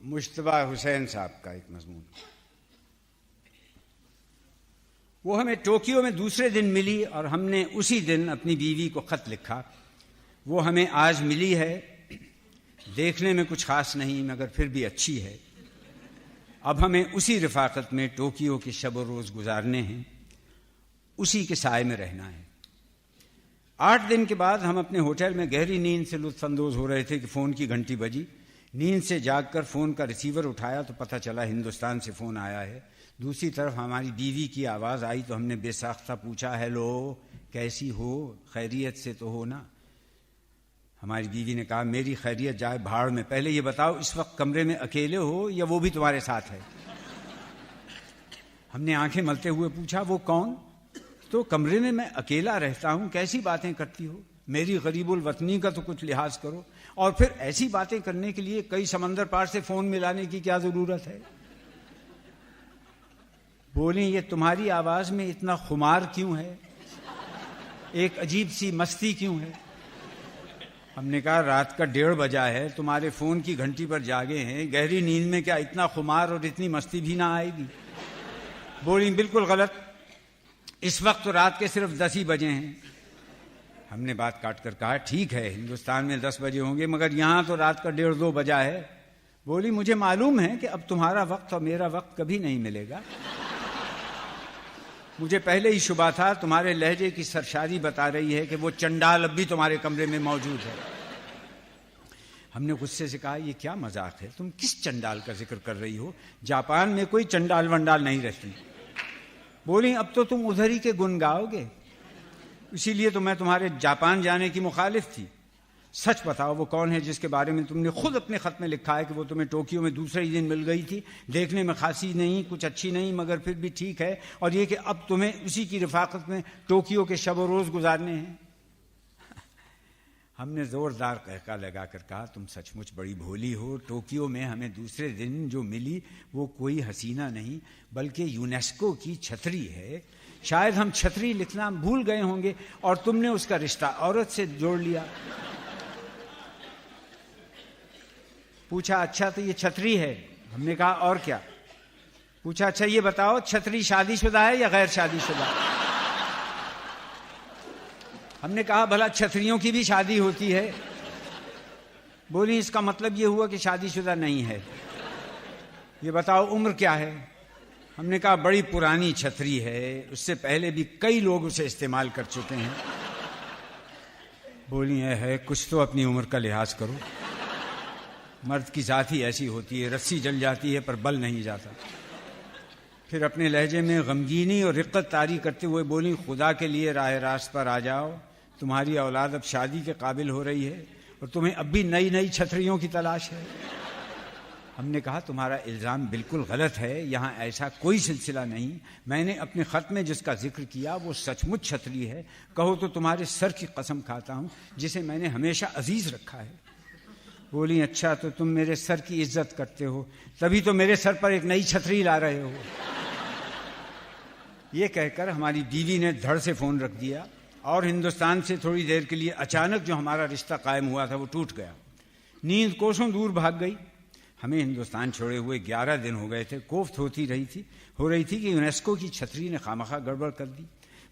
مشتبہ حسین صاحب کا ایک مضمون. وہ ہمیں ٹوکیو میں دوسرے دن ملی اور ہم نے اسی دن اپنی بیوی کو خط لکھا. وہ ہمیں آج ملی ہے. دیکھنے میں کچھ خاص نہیں مگر پھر بھی اچھی ہے. اب ہمیں اسی رفاقت میں ٹوکیو کے شب و روز گزارنے ہیں, اسی کے سائے میں رہنا ہے. 8 دن کے بعد ہم اپنے ہوٹل میں گہری نیند سے لطف اندوز ہو رہے تھے کہ فون کی گھنٹی بجی. نیند سے جاگ کر فون کا ریسیور اٹھایا تو پتہ چلا ہندوستان سے فون آیا ہے. دوسری طرف ہماری بیوی کی آواز آئی تو ہم نے بے ساختہ پوچھا, ہیلو کیسی ہو, خیریت سے تو ہو نا؟ ہماری بیوی نے کہا, میری خیریت جائے بھاڑ میں, پہلے یہ بتاؤ اس وقت کمرے میں اکیلے ہو یا وہ بھی تمہارے ساتھ ہے؟ ہم نے آنکھیں ملتے ہوئے پوچھا, وہ کون؟ تو کمرے میں اکیلا رہتا ہوں. کیسی باتیں کرتی ہو, میری غریب الوطنی کا تو کچھ لحاظ کرو. اور پھر ایسی باتیں کرنے کے لیے کئی سمندر پار سے فون ملانے کی کیا ضرورت ہے؟ بولیں, یہ تمہاری آواز میں اتنا خمار کیوں ہے, ایک عجیب سی مستی کیوں ہے؟ ہم نے کہا, رات کا 1:30 بجا ہے, تمہارے فون کی گھنٹی پر جاگے ہیں, گہری نیند میں کیا اتنا خمار اور اتنی مستی بھی نہ آئے گی؟ بولیں, بالکل غلط, اس وقت تو رات کے صرف 10 ہی بجے ہیں. ہم نے بات کاٹ کر کہا, ٹھیک ہے ہندوستان میں 10 بجے ہوں گے مگر یہاں تو رات کا 1:30-2 بجا ہے. بولی, مجھے معلوم ہے کہ اب تمہارا وقت اور میرا وقت کبھی نہیں ملے گا. مجھے پہلے ہی شبہ تھا, تمہارے لہجے کی سرشاری بتا رہی ہے کہ وہ چنڈال اب بھی تمہارے کمرے میں موجود ہے. ہم نے غصے سے کہا, یہ کیا مذاق ہے, تم کس چنڈال کا ذکر کر رہی ہو؟ جاپان میں کوئی چنڈال ونڈال نہیں رہتی. بولیں, اب تو تم ادھر ہی کے گن گاؤ گے, اسی لیے تو میں تمہارے جاپان جانے کی مخالف تھی. سچ بتاؤ وہ کون ہے جس کے بارے میں تم نے خود اپنے خط میں لکھا ہے کہ وہ تمہیں ٹوکیو میں دوسرے ہی دن مل گئی تھی, دیکھنے میں خاصی نہیں, کچھ اچھی نہیں مگر پھر بھی ٹھیک ہے, اور یہ کہ اب تمہیں اسی کی رفاقت میں ٹوکیو کے شب و روز گزارنے ہیں؟ ہم نے زوردار قہقہ لگا کر کہا, تم سچ مچ بڑی بھولی ہو. ٹوکیو میں ہمیں دوسرے دن جو ملی وہ کوئی حسینہ نہیں بلکہ یونیسکو کی چھتری ہے. شاید ہم چھتری لکھنا بھول گئے ہوں گے اور تم نے اس کا رشتہ عورت سے جوڑ لیا. پوچھا, اچھا تو یہ چھتری ہے؟ ہم نے کہا, اور کیا؟ پوچھا, اچھا یہ بتاؤ چھتری شادی شدہ ہے یا غیر شادی شدہ؟ ہم نے کہا, بھلا چھتریوں کی بھی شادی ہوتی ہے؟ بولی, اس کا مطلب یہ ہوا کہ شادی شدہ نہیں ہے. یہ بتاؤ عمر کیا ہے؟ ہم نے کہا, بڑی پرانی چھتری ہے, اس سے پہلے بھی کئی لوگ اسے استعمال کر چکے ہیں. بولی, ہے کچھ تو اپنی عمر کا لحاظ کرو. مرد کی ذات ہی ایسی ہوتی ہے, رسی جل جاتی ہے پر بل نہیں جاتا. پھر اپنے لہجے میں غمگینی اور رقت طاری کرتے ہوئے بولی, خدا کے لیے راہ راست پر آ جاؤ, تمہاری اولاد اب شادی کے قابل ہو رہی ہے اور تمہیں اب بھی نئی نئی چھتریوں کی تلاش ہے. ہم نے کہا, تمہارا الزام بالکل غلط ہے, یہاں ایسا کوئی سلسلہ نہیں. میں نے اپنے خط میں جس کا ذکر کیا وہ سچ مچ چھتری ہے. کہو تو تمہارے سر کی قسم کھاتا ہوں جسے میں نے ہمیشہ عزیز رکھا ہے. بولی, اچھا تو تم میرے سر کی عزت کرتے ہو, تبھی تو میرے سر پر ایک نئی چھتری لا رہے ہو. یہ کہہ کر ہماری بیوی نے دھڑ سے فون رکھ دیا اور ہندوستان سے تھوڑی دیر کے لیے اچانک جو ہمارا رشتہ قائم ہوا تھا وہ ٹوٹ گیا. نیند کوسوں دور بھاگ گئی. ہمیں ہندوستان چھوڑے ہوئے 11 دن ہو گئے تھے. کوفت ہو رہی تھی کہ یونیسکو کی چھتری نے خامخواہ گڑبڑ کر دی,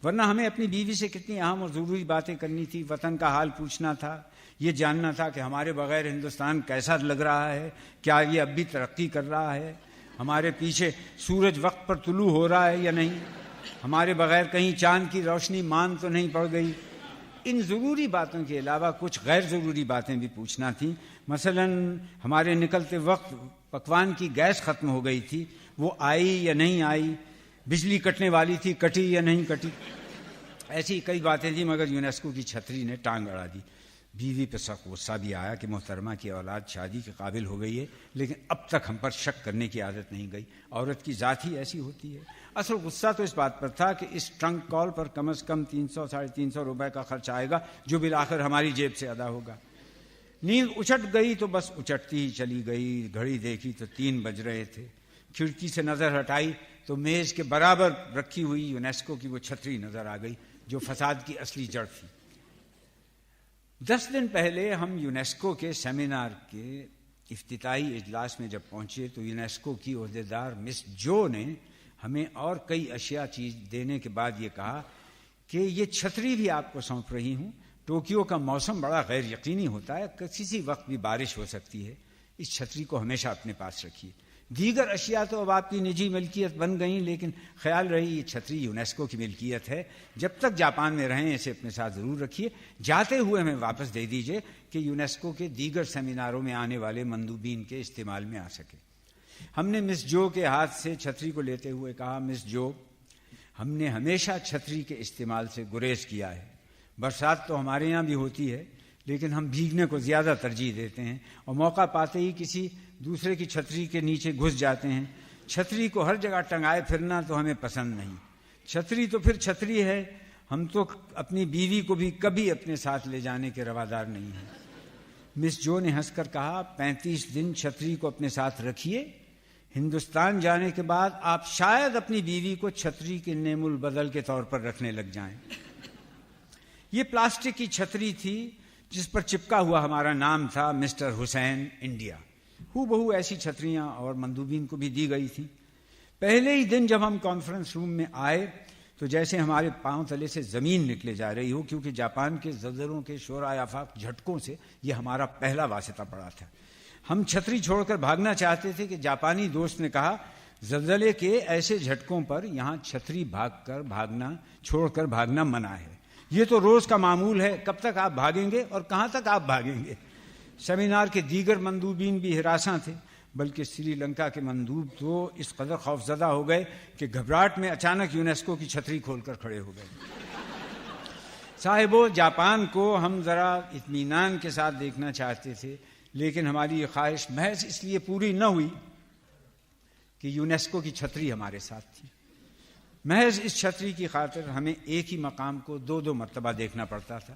ورنہ ہمیں اپنی بیوی سے کتنی اہم اور ضروری باتیں کرنی تھی. وطن کا حال پوچھنا تھا, یہ جاننا تھا کہ ہمارے بغیر ہندوستان کیسا لگ رہا ہے, کیا یہ اب بھی ترقی کر رہا ہے, ہمارے پیچھے سورج وقت پر طلوع ہو رہا ہے یا نہیں, ہمارے بغیر کہیں چاند کی روشنی مان تو نہیں پڑ گئی. ان ضروری باتوں کے علاوہ کچھ غیر ضروری باتیں بھی پوچھنا تھیں. مثلا ہمارے نکلتے وقت پکوان کی گیس ختم ہو گئی تھی, وہ آئی یا نہیں آئی, بجلی کٹنے والی تھی, کٹی یا نہیں کٹی. ایسی کئی باتیں تھیں مگر یونیسکو کی چھتری نے ٹانگ اڑا دی. بیوی پہ سخت غصہ بھی آیا کہ محترمہ کی اولاد شادی کے قابل ہو گئی ہے لیکن اب تک ہم پر شک کرنے کی عادت نہیں گئی. عورت کی ذات ہی ایسی ہوتی ہے. اصل غصہ تو اس بات پر تھا کہ اس ٹرنک کال پر کم از کم 300-350 روپے کا خرچ آئے گا جو بالآخر ہماری جیب سے ادا ہوگا. نیند اچٹ گئی تو بس اچٹتی ہی چلی گئی. گھڑی دیکھی تو 3 بج رہے تھے. کھڑکی سے نظر ہٹائی تو میز کے برابر رکھی ہوئی یونیسکو کی وہ چھتری نظر آ گئی جو فساد کی اصلی جڑ تھی. 10 دن پہلے ہم یونیسکو کے سیمینار کے افتتاحی اجلاس میں جب پہنچے تو یونیسکو کی عہدیدار مس جو نے ہمیں اور کئی اشیاء چیز دینے کے بعد یہ کہا کہ یہ چھتری بھی آپ کو سونپ رہی ہوں. ٹوکیو کا موسم بڑا غیر یقینی ہوتا ہے, کسی وقت بھی بارش ہو سکتی ہے, اس چھتری کو ہمیشہ اپنے پاس رکھیے. دیگر اشیاء تو اب آپ کی نجی ملکیت بن گئیں, لیکن خیال رہی یہ چھتری یونیسکو کی ملکیت ہے, جب تک جاپان میں رہیں اسے اپنے ساتھ ضرور رکھیے. جاتے ہوئے ہمیں واپس دے دیجیے کہ یونیسکو کے دیگر سیمیناروں میں آنے والے مندوبین کے استعمال میں آ سکے. ہم نے مس جو کے ہاتھ سے چھتری کو لیتے ہوئے کہا, مس جو, ہم نے ہمیشہ چھتری کے استعمال سے گریز کیا ہے. برسات تو ہمارے یہاں بھی ہوتی ہے, لیکن ہم بھیگنے کو زیادہ ترجیح دیتے ہیں اور موقع پاتے ہی کسی دوسرے کی چھتری کے نیچے گھس جاتے ہیں. چھتری کو ہر جگہ ٹنگائے پھرنا تو ہمیں پسند نہیں. چھتری تو پھر چھتری ہے, ہم تو اپنی بیوی کو بھی کبھی اپنے ساتھ لے جانے کے روادار نہیں ہیں. مس جو نے ہنس کر کہا, 35 دن چھتری کو اپنے ساتھ رکھیے, ہندوستان جانے کے بعد آپ شاید اپنی بیوی کو چھتری کے نعم البدل کے طور پر رکھنے لگ جائیں. یہ پلاسٹک کی چھتری تھی جس پر چپکا ہوا ہمارا نام تھا, مسٹر حسین انڈیا. ہو بہو ایسی چھتریاں اور مندوبین کو بھی دی گئی تھیں. پہلے ہی دن جب ہم کانفرنس روم میں آئے تو جیسے ہمارے پاؤں تلے سے زمین نکلے جا رہی ہو, کیونکہ جاپان کے زلزلوں کے شورائے آفاق جھٹکوں سے یہ ہمارا پہلا واسطہ پڑا تھا. ہم چھتری چھوڑ کر بھاگنا چاہتے تھے کہ جاپانی دوست نے کہا, زلزلے کے ایسے جھٹکوں پر یہاں چھتری چھوڑ کر بھاگنا منع ہے. یہ تو روز کا معمول ہے, کب تک آپ بھاگیں گے اور کہاں تک آپ بھاگیں گے. سیمینار کے دیگر مندوبین بھی ہراساں تھے, بلکہ سری لنکا کے مندوب تو اس قدر خوفزدہ ہو گئے کہ گھبراہٹ میں اچانک یونیسکو کی چھتری کھول کر کھڑے ہو گئے. صاحبو, جاپان کو ہم ذرا اطمینان کے ساتھ دیکھنا چاہتے تھے, لیکن ہماری یہ خواہش محض اس لیے پوری نہ ہوئی کہ یونیسکو کی چھتری ہمارے ساتھ تھی. محض اس چھتری کی خاطر ہمیں ایک ہی مقام کو 2 مرتبہ دیکھنا پڑتا تھا.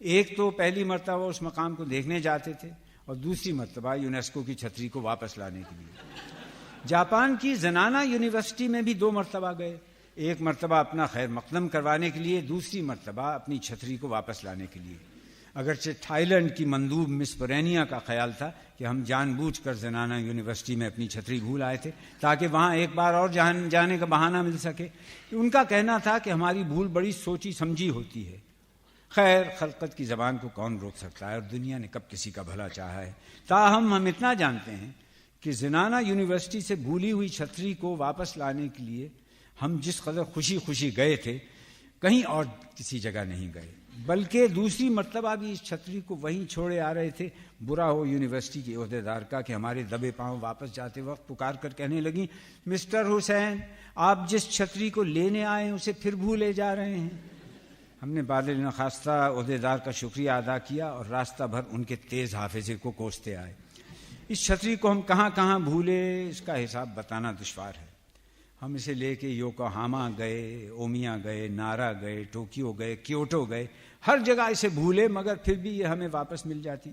ایک تو پہلی مرتبہ اس مقام کو دیکھنے جاتے تھے, اور دوسری مرتبہ یونیسکو کی چھتری کو واپس لانے کے لیے. جاپان کی زنانہ یونیورسٹی میں بھی 2 مرتبہ گئے, ایک مرتبہ اپنا خیر مقدم کروانے کے لیے, دوسری مرتبہ اپنی چھتری کو واپس لانے کے لیے. اگرچہ تھائی لینڈ کی مندوب مس پرینیا کا خیال تھا کہ ہم جان بوجھ کر زنانہ یونیورسٹی میں اپنی چھتری بھول آئے تھے تاکہ وہاں ایک بار اور جانے کا بہانہ مل سکے. ان کا کہنا تھا کہ ہماری بھول بڑی سوچی سمجھی ہوتی ہے. خیر, خلقت کی زبان کو کون روک سکتا ہے, اور دنیا نے کب کسی کا بھلا چاہا ہے. تاہم ہم اتنا جانتے ہیں کہ زنانہ یونیورسٹی سے بھولی ہوئی چھتری کو واپس لانے کے لیے ہم جس قدر خوشی گئے تھے, کہیں اور کسی جگہ نہیں گئے, بلکہ دوسری مرتبہ بھی اس چھتری کو وہیں چھوڑے آ رہے تھے. برا ہو یونیورسٹی کے عہدیدار کا کہ ہمارے دبے پاؤں واپس جاتے وقت پکار کر کہنے لگیں, مسٹر حسین, آپ جس چھتری کو لینے آئے ہیں اسے پھر بھولے جا رہے ہیں. ہم نے بعد نخواستہ عہدیدار کا شکریہ ادا کیا اور راستہ بھر ان کے تیز حافظے کو کوستے آئے. اس چھتری کو ہم کہاں کہاں بھولے اس کا حساب بتانا دشوار ہے. ہم اسے لے کے یوکوہاما گئے, اومیا گئے, نارا گئے, ٹوکیو گئے, کیوٹو گئے, ہر جگہ اسے بھولے, مگر پھر بھی یہ ہمیں واپس مل جاتی.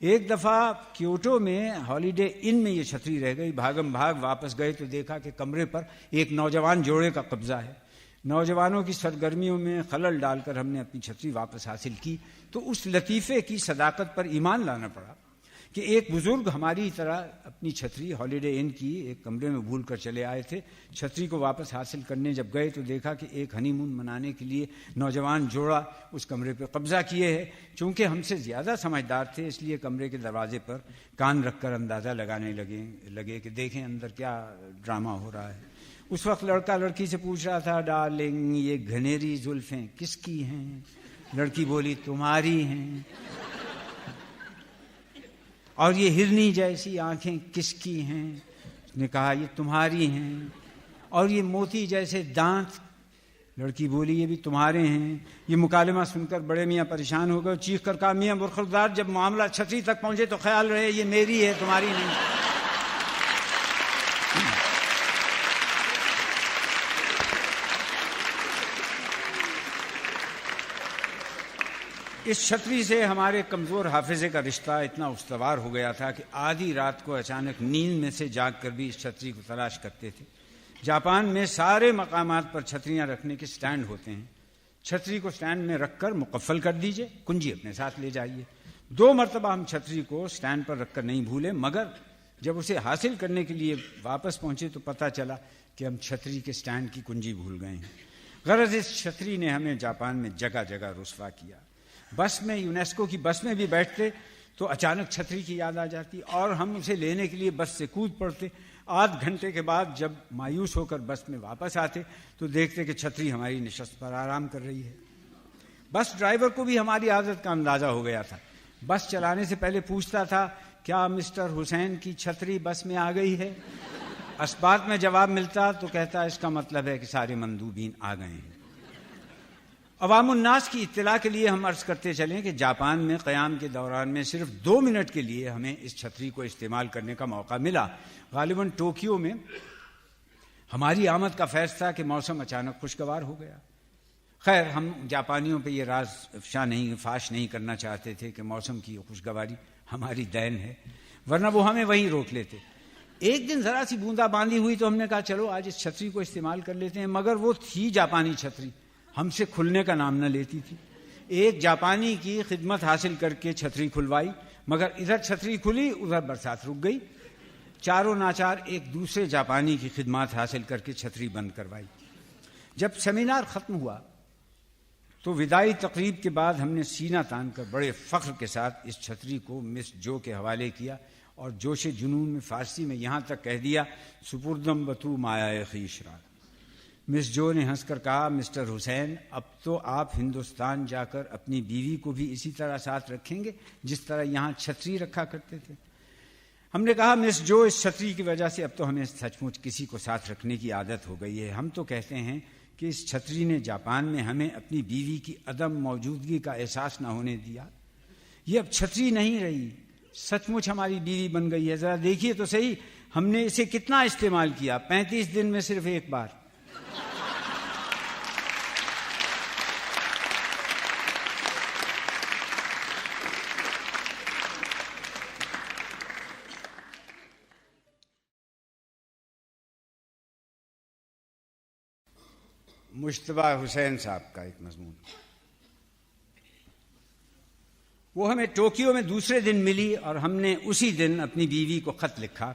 ایک دفعہ کیوٹو میں ہالیڈے ان میں یہ چھتری رہ گئی. بھاگم بھاگ واپس گئے تو دیکھا کہ کمرے پر ایک نوجوان جوڑے کا قبضہ ہے. نوجوانوں کی سرگرمیوں میں خلل ڈال کر ہم نے اپنی چھتری واپس حاصل کی تو اس لطیفے کی صداقت پر ایمان لانا پڑا کہ ایک بزرگ ہماری طرح اپنی چھتری ہالیڈے ان کی ایک کمرے میں بھول کر چلے آئے تھے. چھتری کو واپس حاصل کرنے جب گئے تو دیکھا کہ ایک ہنی مون منانے کے لیے نوجوان جوڑا اس کمرے پہ قبضہ کیے ہے. چونکہ ہم سے زیادہ سمجھدار تھے اس لیے کمرے کے دروازے پر کان رکھ کر اندازہ لگانے لگے کہ دیکھیں اندر کیا ڈرامہ ہو رہا ہے. اس وقت لڑکا لڑکی سے پوچھ رہا تھا, ڈارلنگ یہ گھنیری زلفیں کس کی ہیں؟ لڑکی بولی, تمہاری ہیں. اور یہ ہرنی جیسی آنکھیں کس کی ہیں؟ اس نے کہا یہ تمہاری ہیں. اور یہ موتی جیسے دانت؟ لڑکی بولی یہ بھی تمہارے ہیں. یہ مکالمہ سن کر بڑے میاں پریشان ہو گئے, چیخ کر کہا, میاں برخوردار, جب معاملہ چھتری تک پہنچے تو خیال رہے یہ میری ہے, تمہاری نہیں. اس چھتری سے ہمارے کمزور حافظے کا رشتہ اتنا استوار ہو گیا تھا کہ آدھی رات کو اچانک نیند میں سے جاگ کر بھی اس چھتری کو تلاش کرتے تھے. جاپان میں سارے مقامات پر چھتریاں رکھنے کے سٹینڈ ہوتے ہیں. چھتری کو سٹینڈ میں رکھ کر مقفل کر دیجئے, کنجی اپنے ساتھ لے جائیے. 2 مرتبہ ہم چھتری کو سٹینڈ پر رکھ کر نہیں بھولے، مگر جب اسے حاصل کرنے کے لیے واپس پہنچے تو پتہ چلا کہ ہم چھتری کے سٹینڈ کی کنجی بھول گئے ہیں۔ غرض اس چھتری نے ہمیں جاپان میں جگہ جگہ رسوا کیا۔ بس میں، یونیسکو کی بس میں بھی بیٹھتے تو اچانک چھتری کی یاد آ جاتی اور ہم اسے لینے کے لیے بس سے کود پڑتے۔ آدھ گھنٹے کے بعد جب مایوس ہو کر بس میں واپس آتے تو دیکھتے کہ چھتری ہماری نشست پر آرام کر رہی ہے۔ بس ڈرائیور کو بھی ہماری عادت کا اندازہ ہو گیا تھا۔ بس چلانے سے پہلے پوچھتا تھا، کیا مسٹر حسین کی چھتری بس میں آ گئی ہے؟ اسبات میں جواب ملتا تو کہتا، اس کا مطلب ہے کہ سارے مندوبین آ گئے ہیں۔ عوام الناس کی اطلاع کے لیے ہم عرض کرتے چلیں کہ جاپان میں قیام کے دوران میں صرف 2 منٹ کے لیے ہمیں اس چھتری کو استعمال کرنے کا موقع ملا۔ غالباً ٹوکیو میں ہماری آمد کا فیض تھا کہ موسم اچانک خوشگوار ہو گیا۔ خیر، ہم جاپانیوں پہ یہ راز فاش نہیں کرنا چاہتے تھے کہ موسم کی خوشگواری ہماری دین ہے، ورنہ وہ ہمیں وہیں روک لیتے۔ ایک دن ذرا سی بوندا باندی ہوئی تو ہم نے کہا چلو آج اس چھتری کو استعمال کر لیتے ہیں، مگر وہ تھی جاپانی چھتری، ہم سے کھلنے کا نام نہ لیتی تھی۔ ایک جاپانی کی خدمت حاصل کر کے چھتری کھلوائی، مگر ادھر چھتری کھلی ادھر برسات رک گئی۔ چاروں ناچار ایک دوسرے جاپانی کی خدمات حاصل کر کے چھتری بند کروائی۔ جب سیمینار ختم ہوا تو وداعی تقریب کے بعد ہم نے سینہ تان کر بڑے فخر کے ساتھ اس چھتری کو مس جو کے حوالے کیا اور جوش جنون میں فارسی میں یہاں تک کہہ دیا، سپردم بتو مایا خویش را۔ مس جو نے ہنس کر کہا، مسٹر حسین، اب تو آپ ہندوستان جا کر اپنی بیوی کو بھی اسی طرح ساتھ رکھیں گے جس طرح یہاں چھتری رکھا کرتے تھے؟ ہم نے کہا، مس جو، اس چھتری کی وجہ سے اب تو ہمیں سچ مچ کسی کو ساتھ رکھنے کی عادت ہو گئی ہے۔ ہم تو کہتے ہیں کہ اس چھتری نے جاپان میں ہمیں اپنی بیوی کی عدم موجودگی کا احساس نہ ہونے دیا۔ یہ اب چھتری نہیں رہی، سچ مچ ہماری بیوی بن گئی ہے۔ ذرا دیکھیے تو صحیح، ہم نے اسے کتنا استعمال کیا، 35 دن میں صرف ایک بار۔ مشتبہ حسین صاحب کا ایک مضمون، وہ ہمیں ٹوکیو میں دوسرے دن ملی اور ہم نے اسی دن اپنی بیوی کو خط لکھا